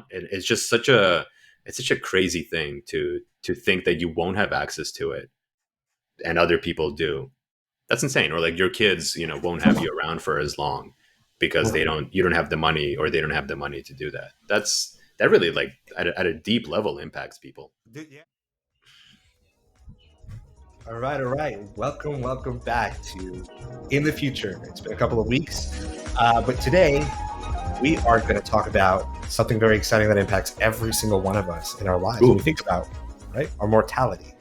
It's just it's such a crazy thing to think that you won't have access to it and other people do. That's insane. Or like your kids, won't have you around for as long because you don't have the money, or they don't have the money to do that. That really, like, at a deep level, impacts people. Yeah. All right. Welcome back to In the Future. It's been a couple of weeks, but today we are going to talk about something very exciting that impacts every single one of us in our lives. When we think about, right, our mortality,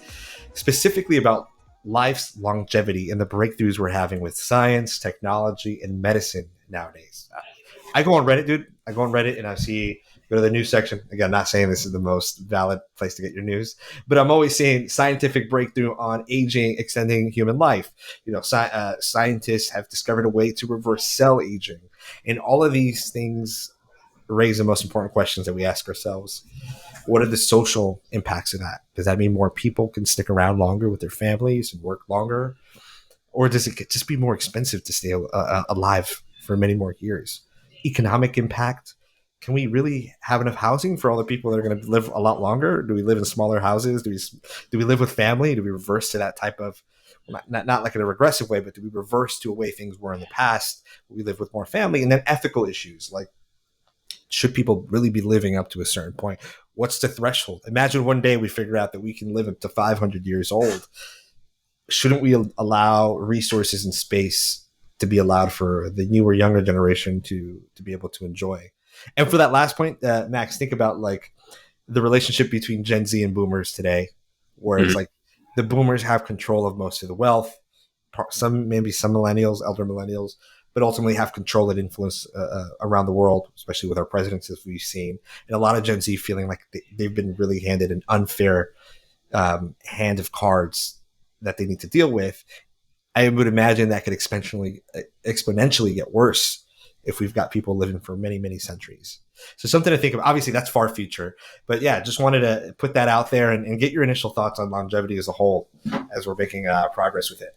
specifically about life's longevity and the breakthroughs we're having with science, technology, and medicine nowadays. I go on Reddit, dude. I go on Reddit and I see, go to the news section. Again, not saying this is the most valid place to get your news, but I'm always seeing scientific breakthrough on aging, extending human life. Scientists have discovered a way to reverse cell aging. And all of these things raise the most important questions that we ask ourselves. What are the social impacts of that? Does that mean more people can stick around longer with their families and work longer? Or does it just be more expensive to stay alive for many more years? Economic impact. Can we really have enough housing for all the people that are going to live a lot longer? Do we live in smaller houses? Do we live with family? Do we reverse to that type of, not like in a regressive way, but do we reverse to a way things were in the past? We live with more family. And then ethical issues, like, should people really be living up to a certain point? What's the threshold? Imagine one day we figure out that we can live up to 500 years old. Shouldn't we allow resources and space to be allowed for the newer, younger generation to be able to enjoy? And for that last point, Max, think about like the relationship between Gen Z and boomers today, where it's like the boomers have control of most of the wealth, maybe some millennials, elder millennials, but ultimately have control and influence around the world, especially with our presidents, as we've seen. And a lot of Gen Z feeling like they've been really handed an unfair hand of cards that they need to deal with. I would imagine that could exponentially get worse if we've got people living for many, many centuries. So something to think of. Obviously, that's far future. But yeah, just wanted to put that out there and get your initial thoughts on longevity as a whole as we're making progress with it.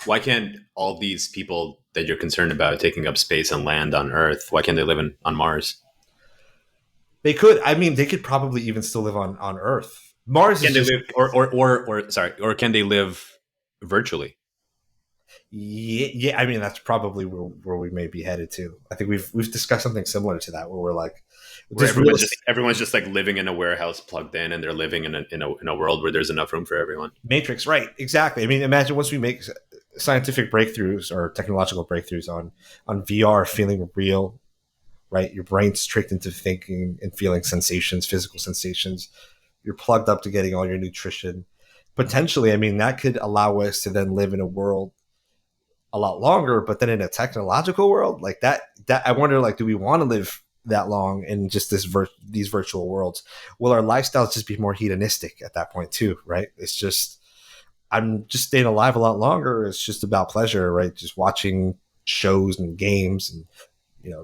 Why can't all these people that you're concerned about taking up space and land on Earth, why can't they live on Mars? They could. I mean, they could probably even still live on Earth. Mars Can is they just live, or can they live virtually? yeah. I mean, that's probably where we may be headed to. I think we've discussed something similar to that, where we're like, Where everyone's just like living in a warehouse plugged in, and they're living in a world where there's enough room for everyone. Matrix, right? Exactly. I mean, imagine once we make scientific breakthroughs or technological breakthroughs on VR feeling real, right? Your brain's tricked into thinking and feeling sensations, physical sensations. You're plugged up to getting all your nutrition. Potentially, I mean, that could allow us to then live in a world a lot longer, but then in a technological world like that I wonder, like, do we want to live that long in just these virtual worlds? Will our lifestyles just be more hedonistic at that point too, right? It's just, I'm just staying alive a lot longer. It's just about pleasure, right? Just watching shows and games and,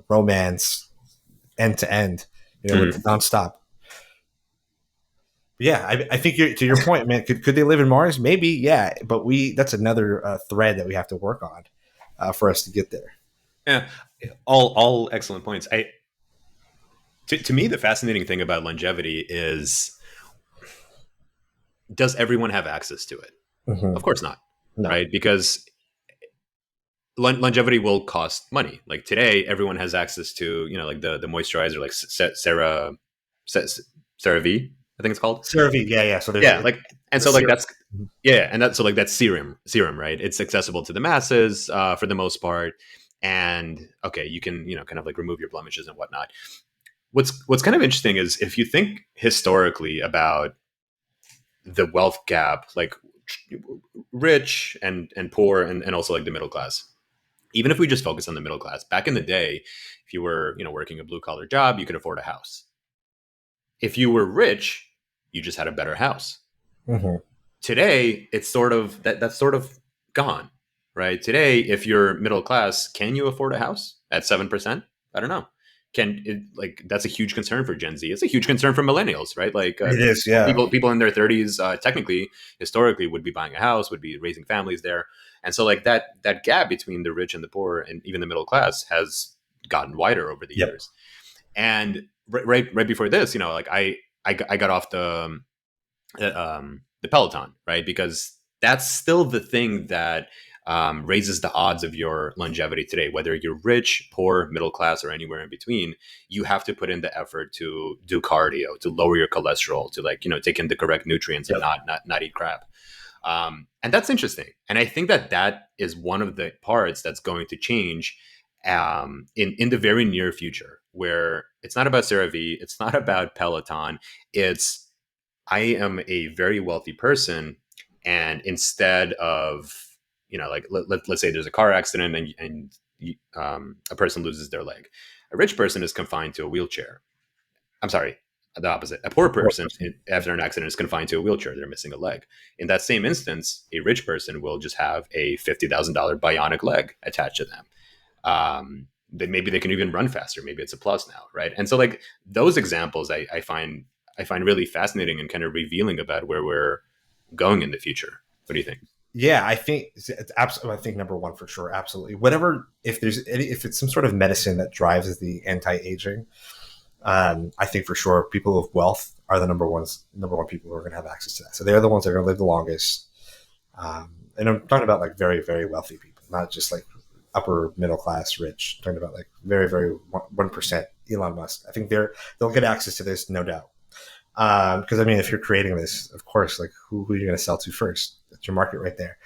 romance end to end, nonstop. Yeah, I think to your point, man. Could they live in Mars? Maybe, yeah. But that's another thread that we have to work on for us to get there. Yeah, all excellent points. To me, the fascinating thing about longevity is, does everyone have access to it? Mm-hmm. Of course not, No. right? Because longevity will cost money. Like today, everyone has access to, like the moisturizer, like CeraVe, I think it's called. CeraVe, yeah. So Yeah, like, and so like serum. that's, yeah, and that's, so like that's serum, right? It's accessible to the masses for the most part, and okay, you can, kind of like remove your blemishes and whatnot. What's kind of interesting is, if you think historically about the wealth gap, like rich and poor, and also like the middle class. Even if we just focus on the middle class, back in the day, if you were, working a blue collar job, you could afford a house. If you were rich, you just had a better house. Mm-hmm. Today, it's sort of that's sort of gone, right? Today, if you're middle class, can you afford a house at 7%? I don't know. That's a huge concern for Gen Z. It's a huge concern for millennials, right? Like, It is, yeah. People in their 30s, technically, historically, would be buying a house, would be raising families there, and so like that gap between the rich and the poor, and even the middle class, has gotten wider over the Yep. years. And right before this, like I got off the Peloton, right? Because that's still the thing that raises the odds of your longevity today. Whether you're rich, poor, middle class, or anywhere in between, you have to put in the effort to do cardio, to lower your cholesterol, to take in the correct nutrients and Yep. not eat crap. And that's interesting. And I think that is one of the parts that's going to change in the very near future, where it's not about CeraVe, it's not about Peloton, it's I am a very wealthy person, and instead of like let's say there's a car accident and a person loses their leg, a rich person is confined to a wheelchair. I'm sorry, the opposite. A poor Poor person person. after an accident is confined to a wheelchair. They're missing a leg. In that same instance, a rich person will just have a $50,000 bionic leg attached to them. Maybe they can even run faster. Maybe it's a plus now, right? And so like those examples, I find really fascinating and kind of revealing about where we're going in the future. What do you think? Yeah, I think it's absolutely. I think number one for sure, absolutely. Whatever, if it's some sort of medicine that drives the anti-aging, I think for sure people of wealth are the number one people who are going to have access to that. So they're the ones that are going to live the longest. And I'm talking about like very, very wealthy people, not just like upper middle class rich. I'm talking about like very, very 1%. Elon Musk. I think they'll get access to this, no doubt. Because I mean, if you're creating this, of course, like who are you going to sell to first? That's your market right there,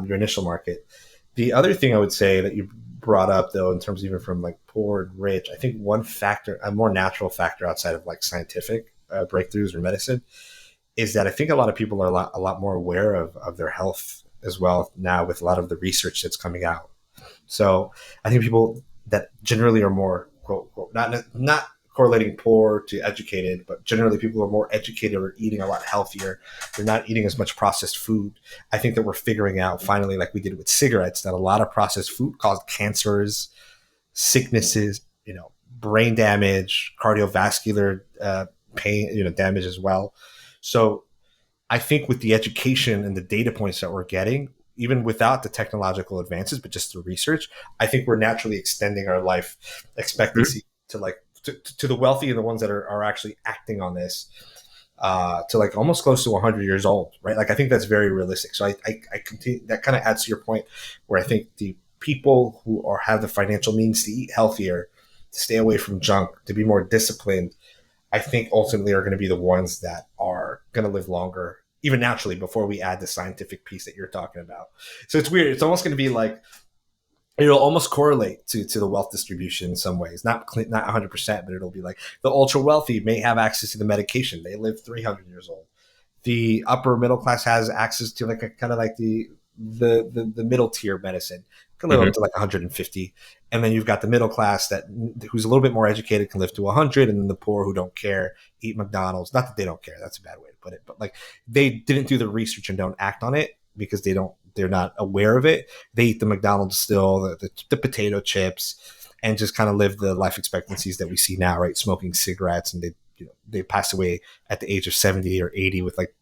your initial market. The other thing I would say that you brought up, though, in terms of even from like poor and rich, I think one factor, a more natural factor outside of like scientific breakthroughs or medicine, is that I think a lot of people are a lot more aware of their health as well now with a lot of the research that's coming out. So I think people that generally are more quote, quote, not correlating poor to educated, but generally people who are more educated are eating a lot healthier. They're not eating as much processed food. I think that we're figuring out finally, like we did with cigarettes, that a lot of processed food cause cancers, sicknesses, brain damage, cardiovascular pain, damage as well. So I think with the education and the data points that we're getting, even without the technological advances, but just through research, I think we're naturally extending our life expectancy to like to the wealthy and the ones that are actually acting on this to like almost close to 100 years old, right? Like I think that's very realistic. So I continue, that kind of adds to your point where I think the people who have the financial means to eat healthier, to stay away from junk, to be more disciplined, I think ultimately are going to be the ones that are going to live longer, even naturally, before we add the scientific piece that you're talking about. So it's weird. It's almost going to be like it'll almost correlate to the wealth distribution in some ways, not 100%, but it'll be like the ultra wealthy may have access to the medication. They live 300 years old. The upper middle class has access to like a kind of like the middle tier medicine, can live Mm-hmm. up to like 150, and then you've got the middle class that who's a little bit more educated can live to 100, and then the poor who don't care eat McDonald's. Not that they don't care, that's a bad way to put it, but like they didn't do the research and don't act on it because they're not aware of it. They eat the McDonald's still, the potato chips, and just kind of live the life expectancies that we see now, right? Smoking cigarettes, and they pass away at the age of 70 or 80 with like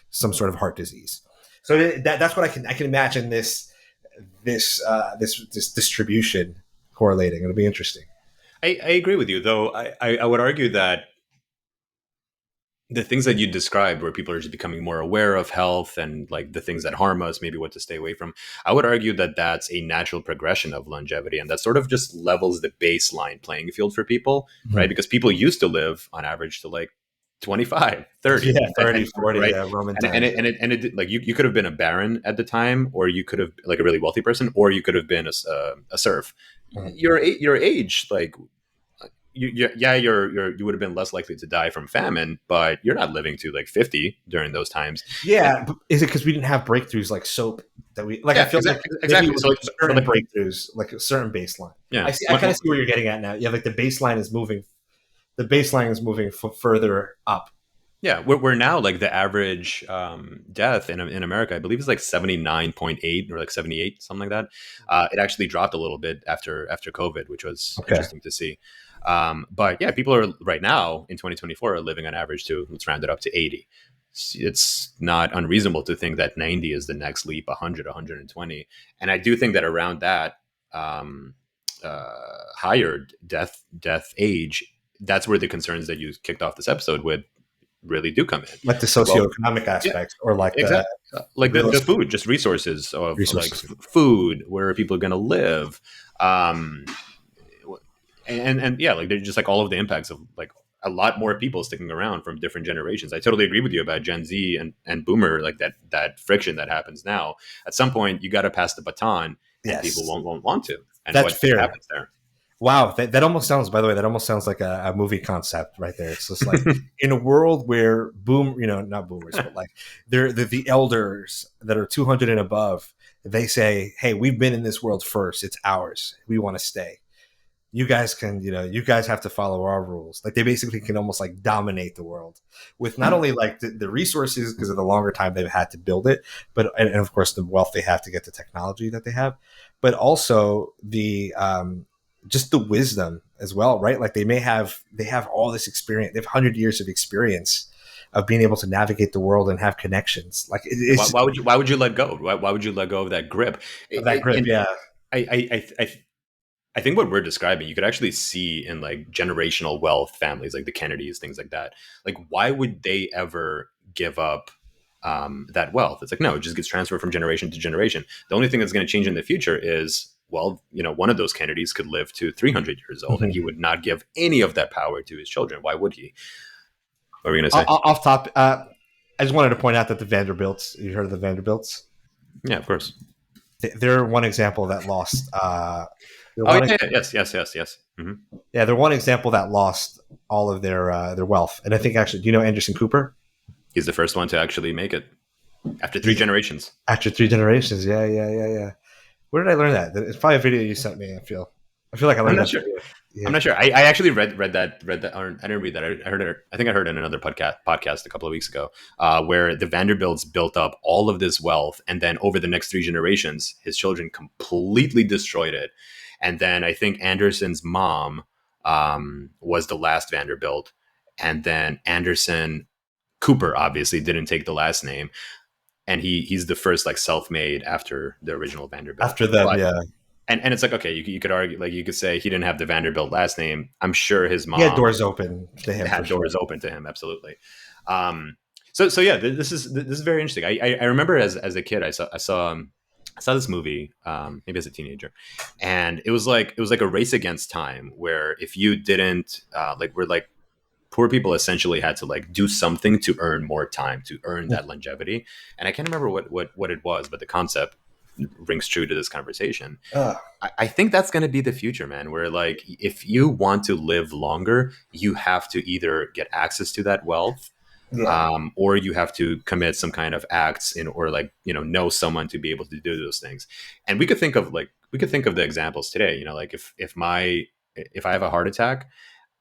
some sort of heart disease. So that's what I can imagine this distribution correlating. It'll be interesting. I agree with you, though. I would argue that the things that you described, where people are just becoming more aware of health and like the things that harm us, maybe what to stay away from, I would argue that that's a natural progression of longevity. And that sort of just levels the baseline playing field for people, right? Mm-hmm. Because people used to live on average to like 25, 30, Yeah, 30, and 40, right. yeah, Roman And, and times. it and it and it like you could have been a baron at the time, or you could have like a really wealthy person, or you could have been a serf. Yeah. Your age, like you would have been less likely to die from famine, but you're not living to like 50 during those times. And Yeah, but is it because we didn't have breakthroughs like soap that we like? I yeah, feel like maybe exactly. with So certain like breakthroughs, like a certain baseline. yeah, I kind of see where you're getting at now. Yeah, like the baseline is moving. The baseline is moving further up. yeah, we're now like the average death in America, I believe, is like 79.8 or like 78, something like that. It actually dropped a little bit after COVID, which was Okay. interesting to see. But yeah, people are right now in 2024 are living on average to, let's round it up to 80. It's not unreasonable to think that 90 is the next leap, 100, 120. And I do think that around that higher death age, that's where the concerns that you kicked off this episode with really do come in. Like the Well, socioeconomic yeah, aspects, or like the exactly. Like real the estate food, just resources of like resources. food, where are people going to live, um, and yeah, like they're just like all of the impacts of like a lot more people sticking around from different generations. I totally agree with you about Gen Z and Boomer, like that friction that happens now. At some point, you got to pass the baton, and people Yes, won't want to. And that's what fair. happens there? Wow, that almost sounds. By the way, that almost sounds like a movie concept right there. It's just like in a world where not boomers, but like they're the elders that are 200 and above. They say, "Hey, we've been in this world first. It's ours. We want to stay. You guys can, you guys have to follow our rules." Like they basically can almost like dominate the world with not only like the resources because of the longer time they've had to build it, but and of course the wealth they have to get the technology that they have, but also the just the wisdom as well, right? Like they have all this experience. They have 100 years of experience of being able to navigate the world and have connections. Like it's Why would you let go? Why would you let go of that grip? of that grip. And Yeah. I think what we're describing, you could actually see in like generational wealth families, like the Kennedys, things like that. Like, why would they ever give up that wealth? It's like, no, it just gets transferred from generation to generation. The only thing that's going to change in the future is, well, one of those Kennedys could live to 300 years old, and he would not give any of that power to his children. Why would he? What were you going to say? Off top, I just wanted to point out that the Vanderbilts. You heard of the Vanderbilts? Yeah, of course. They're one example that lost. Yes. Mm-hmm. Yeah, they're one example that lost all of their wealth. And I think actually, do you know Anderson Cooper? He's the first one to actually make it after 3 generations. After 3 generations, yeah. Where did I learn that? It's probably a video you sent me. I feel like I I'm learned not that. sure. Yeah. I'm not sure. I actually read that. Or I didn't read that. I heard it. I think I heard it in another podcast a couple of weeks ago, where the Vanderbilts built up all of this wealth, and then over the next 3 generations, his children completely destroyed it. And then I think Anderson's mom was the last Vanderbilt, and then Anderson Cooper obviously didn't take the last name, and he's the first like self-made after the original Vanderbilt. After them, But yeah. and it's like, okay, you could argue, like you could say he didn't have the Vanderbilt last name. I'm sure his He had mom doors open to him. had doors open to him. Absolutely. So yeah, this is very interesting. I remember as a kid, I saw this movie, maybe as a teenager, and it was like a race against time, where if you didn't poor people essentially had to like do something to earn more time, to earn that longevity. And I can't remember what it was, but the concept rings true to this conversation. I think that's going to be the future, man, where like if you want to live longer, you have to either get access to that wealth, or you have to commit some kind of acts or like, know someone to be able to do those things. And we could think of the examples today, like if I have a heart attack,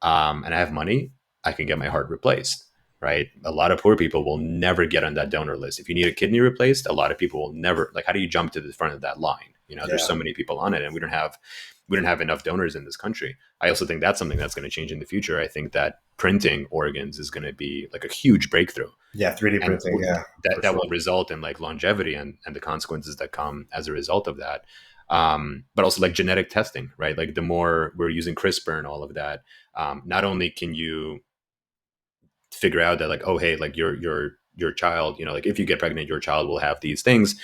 and I have money, I can get my heart replaced, right? A lot of poor people will never get on that donor list. If you need a kidney replaced, a lot of people will never, like, how do you jump to the front of that line? There's so many people on it, and we don't have enough donors in this country. I also think that's something that's going to change in the future. I think that printing organs is going to be like a huge breakthrough. Yeah, 3D printing. Yeah, that will result in like longevity and the consequences that come as a result of that. But also like genetic testing, right? Like the more we're using CRISPR and all of that, not only can you figure out that like, oh, hey, like your child, like if you get pregnant, your child will have these things.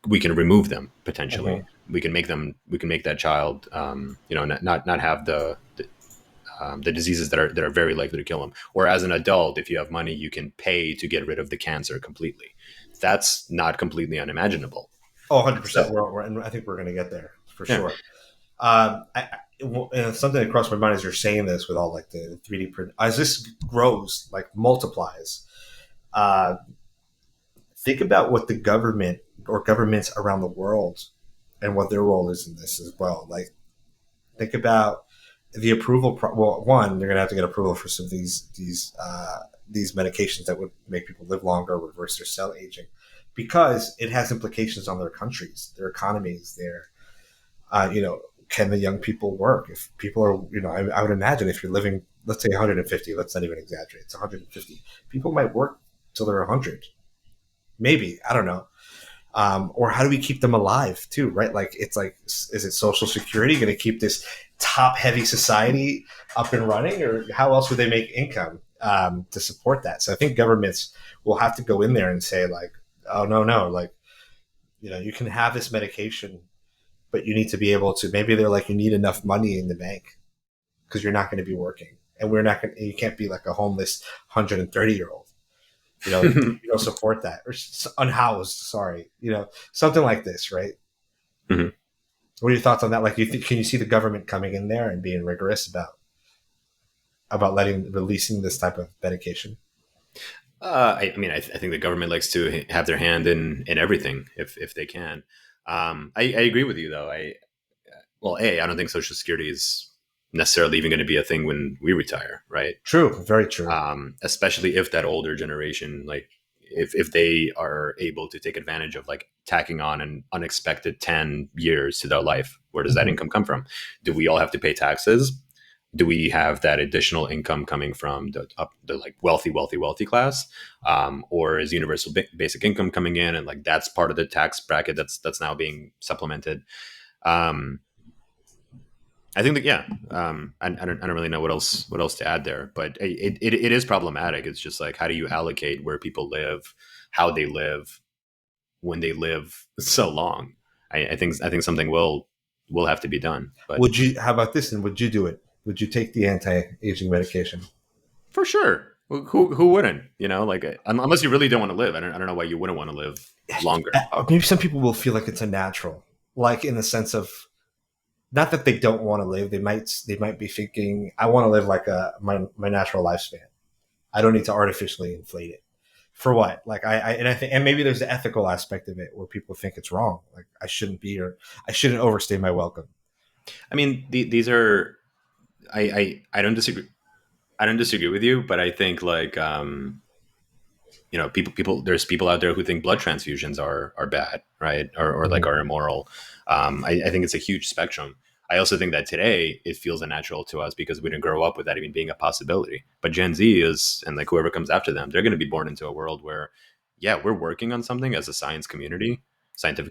We can remove them potentially. We can make that child, not have the diseases that are very likely to kill them. Or as an adult, if you have money, you can pay to get rid of the cancer completely. That's not completely unimaginable. Oh, 100%. And I think we're going to get there for sure. Something that crossed my mind as you're saying this with all like the 3D print, as this grows, like multiplies, think about what the government or governments around the world and what their role is in this as well. Like, think about the approval. One, they're going to have to get approval for some of these medications that would make people live longer, reverse their cell aging, because it has implications on their countries, their economies, their, can the young people work? If people are, I would imagine if you're living, let's say 150, let's not even exaggerate, it's 150, people might work till they're 100. Maybe, I don't know. Or how do we keep them alive too, right? Like, it's like, is it Social Security going to keep this top heavy society up and running, or how else would they make income to support that? So I think governments will have to go in there and say like, oh no, like you can have this medication, but you need to be able to. Maybe they're like, you need enough money in the bank because you're not going to be working, and we're not going. You can't be like a homeless 130-year-old. You don't support that, or unhoused. Sorry, something like this, right? Mhm. What are your thoughts on that? Like, can you see the government coming in there and being rigorous about releasing this type of medication? I mean, I think the government likes to have their hand in everything if they can. I agree with you though. I don't think Social Security is necessarily even going to be a thing when we retire, right? True, very true. Especially if that older generation, like if they are able to take advantage of like tacking on an unexpected 10 years to their life, where does that Mhm. income come from? Do we all have to pay taxes? Do we have that additional income coming from the like wealthy class, or is universal basic income coming in and like that's part of the tax bracket that's now being supplemented? um, I think that yeah, I don't really know what else to add there, but it is problematic. It's just like how do you allocate where people live, how they live, when they live so long. I think something will have to be done, but Would you? How about this? And would you do it? Would you take the anti-aging medication? for sure, who wouldn't? Like unless you really don't want to live. I don't know why you wouldn't want to live longer. Maybe some people will feel like it's a natural, like in the sense of not that they don't want to live. They might be thinking, I want to live like my natural lifespan. I don't need to artificially inflate it. For what? Like I think, and maybe there's the ethical aspect of it where people think it's wrong. Like I shouldn't be, or I shouldn't overstay my welcome. I mean, these are I don't disagree. I don't disagree with you, but I think like people there's people out there who think blood transfusions are bad, right? Or like Mhm. are immoral. I think it's a huge spectrum. I also think that today it feels unnatural to us because we didn't grow up with that even being a possibility. But Gen Z is, and like whoever comes after them, they're going to be born into a world where, yeah, we're working on something as a scientific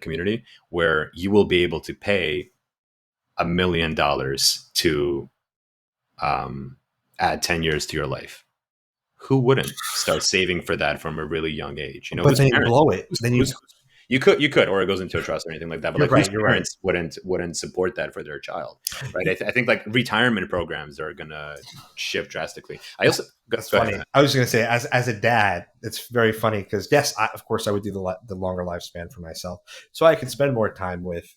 community, where you will be able to pay $1 million to add 10 years to your life. Who wouldn't start saving for that from a really young age? But Whose then you parents? blow it. Then You could, or it goes into a trust or anything like that. But you're like, whose right. You're right. parents wouldn't support that for their child, right? I think like retirement programs are gonna shift drastically. I also That's go ahead. funny. I was going to say, as a dad, it's very funny because yes, of course, I would do the longer lifespan for myself, so I could spend more time with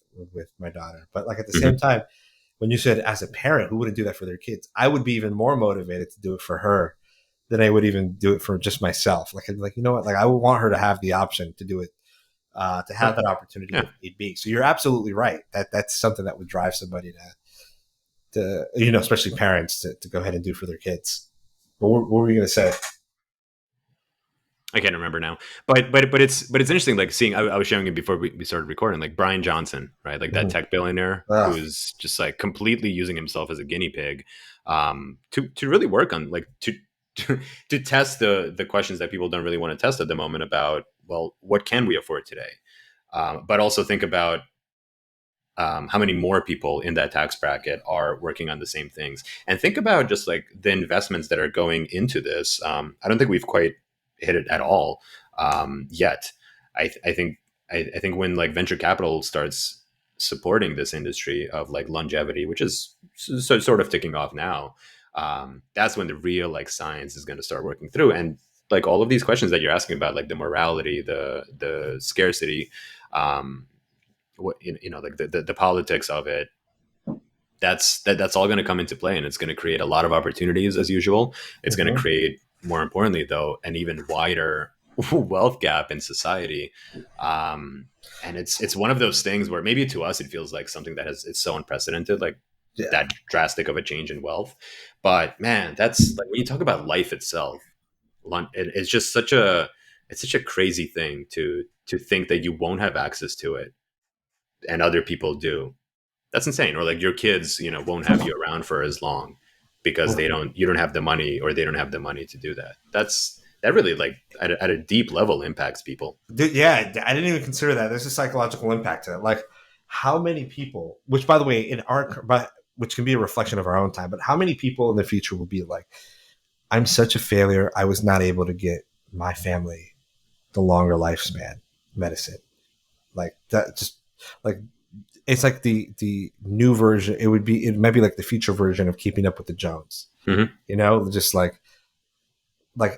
my daughter. But like at the same Mhm. time, when you said as a parent, who wouldn't do that for their kids? I would be even more motivated to do it for her than I would even do it for just myself. Like I'd be like, you know what? Like I would want her to have the option to do it, to Yeah, have that opportunity yeah. if need be. So you're absolutely right. That's something that would drive somebody to especially parents to go ahead and do for their kids. But what were you going to say? I can't remember now, but it's interesting. Like seeing, I was showing it before we started recording. Like Brian Johnson, right? Like that Mhm. tech billionaire Ugh. who's just like completely using himself as a guinea pig, to really work on like to test the questions that people don't really want to test at the moment about, well, what can we afford today, but also think about how many more people in that tax bracket are working on the same things, and think about just like the investments that are going into this. I don't think we've quite hit it at all yet. I think when like venture capital starts supporting this industry of like longevity, which is sort of ticking off now, that's when the real like science is going to start working through, and like all of these questions that you're asking about, like the morality, the scarcity, um, what like the politics of it, that's all going to come into play, and it's going to create a lot of opportunities as usual. It's going to Mhm. create, more importantly though, an even wider wealth gap in society. And it's one of those things where maybe to us it feels like something that has it's so unprecedented, like Yeah. that drastic of a change in wealth. But man, that's like when you talk about life itself, it's just such a crazy thing to think that you won't have access to it and other people do. That's insane. Or like your kids, won't have you around for as long because you don't have the money, or they don't have the money to do that. That really like at a deep level impacts people. Dude, yeah, I didn't even consider that. There's a psychological impact to it. Like, how many people? Which, by the way, in our which can be a reflection of our own time. But how many people in the future will be like, I'm such a failure. I was not able to get my family the longer lifespan medicine. Like that, just like it's like the new version. It might be like the future version of Keeping Up with the Jones. Mm-hmm. You know, just like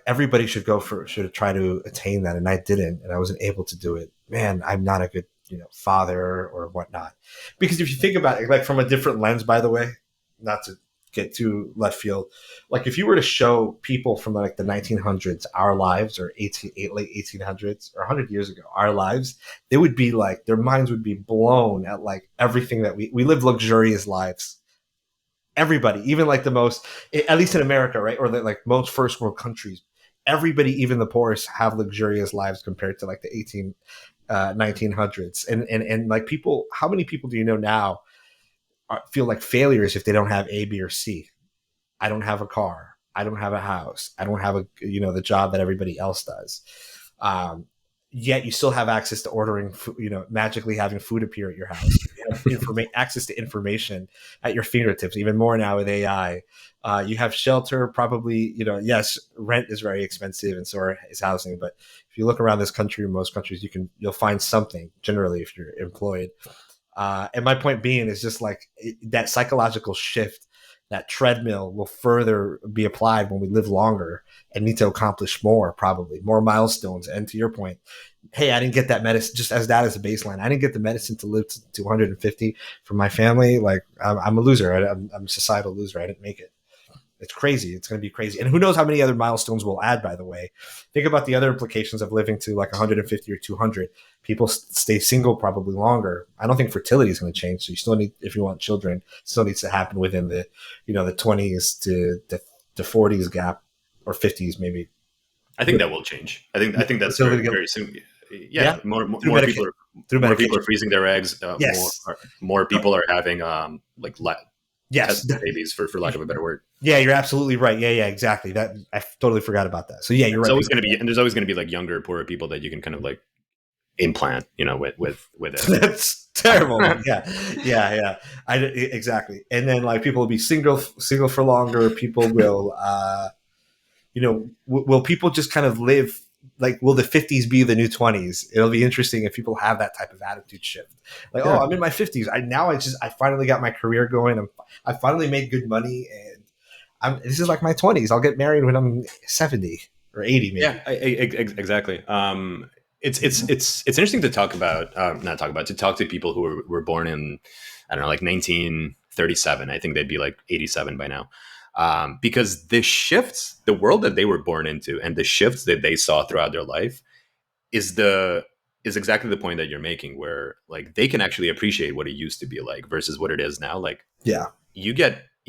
everybody should try to attain that, and I didn't, and I wasn't able to do it. Man, I'm not a good father or whatnot. Because if you think about it, like from a different lens, by the way, not to get too left field, like if you were to show people from like the 1900s our lives, or late 1800s, or 100 years ago our lives, they would be like, their minds would be blown at like everything that we live luxurious lives. Everybody, even like the most, at least in America, right, or like most first world countries, everybody, even the poorest, have luxurious lives compared to like the 1900s. And like people, how many people do you know now feel like failures if they don't have A, B, or C? I don't have a car. I don't have a house. I don't have the job that everybody else does. Yet you still have access to ordering, magically having food appear at your house. You have access to information at your fingertips, even more now with AI. You have shelter, probably, yes, rent is very expensive and so is housing. But if you look around this country, most countries, you'll find something generally if you're employed. And my point being is just like that psychological shift, that treadmill will further be applied when we live longer and need to accomplish more, probably more milestones. And to your point, hey, I didn't get that medicine, just as that as a baseline. I didn't get the medicine to live to 250 for my family. Like I'm a loser. I'm a societal loser. I didn't make it. It's crazy. It's going to be crazy. And who knows how many other milestones we'll add, by the way. Think about the other implications of living to like 150 or 200. People stay single probably longer. I don't think fertility is going to change. So you still need, if you want children, it still needs to happen within the 20s to the 40s gap, or 50s maybe. I think that will change. I think that's very soon. Yeah, more people are freezing their eggs. Yes. More people are having yes, test babies for lack of a better word. Yeah, you're absolutely right. Yeah, exactly. That I totally forgot about that. So yeah, you're right. There's always going to be like younger, poorer people that you can kind of like implant, with it. That's terrible. Yeah. Exactly. And then like people will be single for longer. People will, will people just kind of live? Like, will the 50s be the new 20s? It'll be interesting if people have that type of attitude shift. Like, yeah. Oh, I'm in my 50s. I finally got my career going. I finally made good money, and this is like my 20s. I'll get married when I'm 70 or 80, maybe. Yeah, exactly. It's interesting to talk to people who were born in, I don't know, like 1937. I think they'd be like 87 by now. Because the world that they were born into and the shifts that they saw throughout their life is exactly the point that you're making, where like they can actually appreciate what it used to be like versus what it is now. Like, yeah, you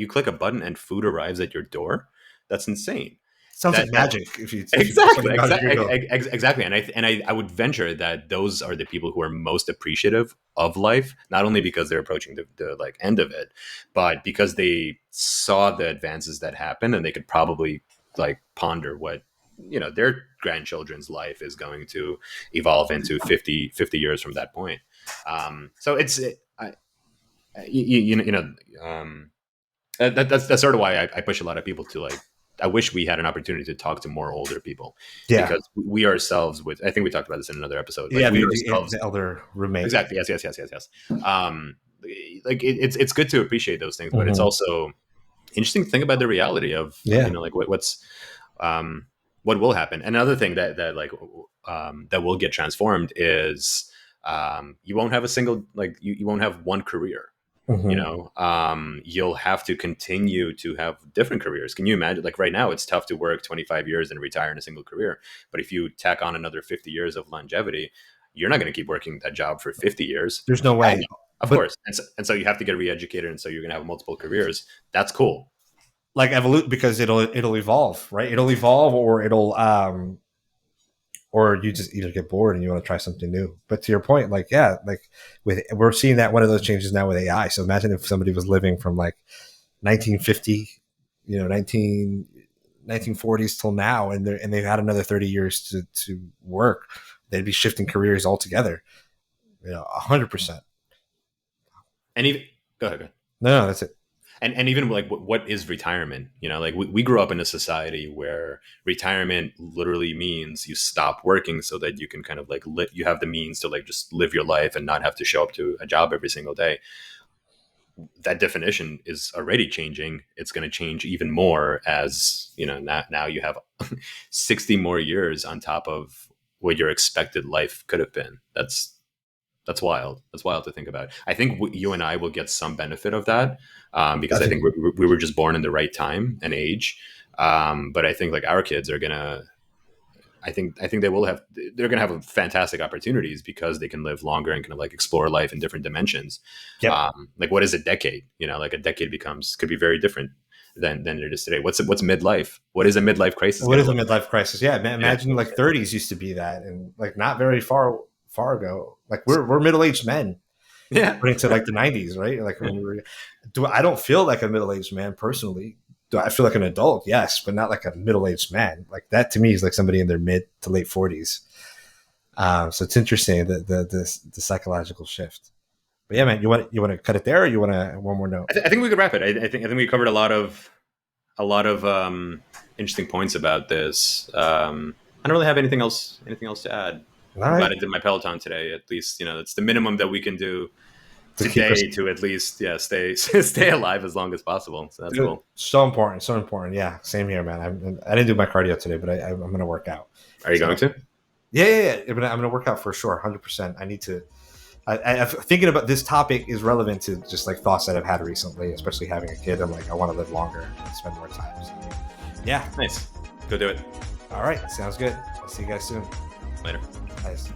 click a button and food arrives at your door. That's insane. Sounds like magic. Exactly. And I would venture that those are the people who are most appreciative of life, not only because they're approaching the like end of it, but because they saw the advances that happened, and they could probably like ponder what their grandchildren's life is going to evolve into 50 years from that point. So that's sort of why I push a lot of people to like, I wish we had an opportunity to talk to more older people, because we ourselves, I think we talked about this in another episode. Like the elder roommate. Exactly. Yes. Like it's good to appreciate those things, but it's also interesting to think about the reality of, like what will happen. Another thing that will get transformed is, you won't have you won't have one career. You'll have to continue to have different careers. Can you imagine? Like right now, it's tough to work 25 years and retire in a single career. But if you tack on another 50 years of longevity, you're not going to keep working that job for 50 years. There's no way. Of course. And so you have to get re-educated. And so you're going to have multiple careers. That's cool. Like because it'll evolve, right? It'll evolve, or you just either get bored and you want to try something new. But to your point, we're seeing that one of those changes now with AI. So imagine if somebody was living from like 1950, 1940s till now, and they've had another 30 years to work, they'd be shifting careers altogether. 100%. And even go ahead. No, that's it. and even like what is retirement? Like we grew up in a society where retirement literally means you stop working so that you can kind of like you have the means to like just live your life and not have to show up to a job every single day. That definition is already changing. It's going to change even more as now you have 60 more years on top of what your expected life could have been. That's wild. That's wild to think about. I think you and I will get some benefit of that, because I think we were just born in the right time and age. But I think like our kids are gonna. I think they're gonna have fantastic opportunities because they can live longer and kind of like explore life in different dimensions. Yep. Like what is a decade? Like a decade could be very different than it is today. What's midlife? What is a midlife crisis? What is a midlife crisis? Yeah, imagine Yeah. like 30s used to be that, and like not very far ago. Like we're middle aged men, Yeah. according to like the 90s, right? Like when we were, I don't feel like a middle aged man personally. Do I feel like an adult? Yes, but not like a middle aged man. Like that to me is like somebody in their mid to late 40s. So it's interesting the psychological shift. But yeah, man, you want to cut it there, or you want to one more note? I think we could wrap it. I think we covered a lot of interesting points about this. I don't really have anything else to add. All I'm glad right. I did my Peloton today. At least it's the minimum that we can do To keep us, today to at least stay alive as long as possible. So that's dude, cool. so important, so important. Yeah, same here, man. I didn't do my cardio today, but I'm going to work out. Are you So going to? yeah. I'm going to work out for sure, 100%. I need to. Thinking about this topic is relevant to just like thoughts that I've had recently, especially having a kid. I'm like, I want to live longer and spend more time. So, yeah. Nice. Go do it. All right. Sounds good. I'll see you guys soon. Later. Nice.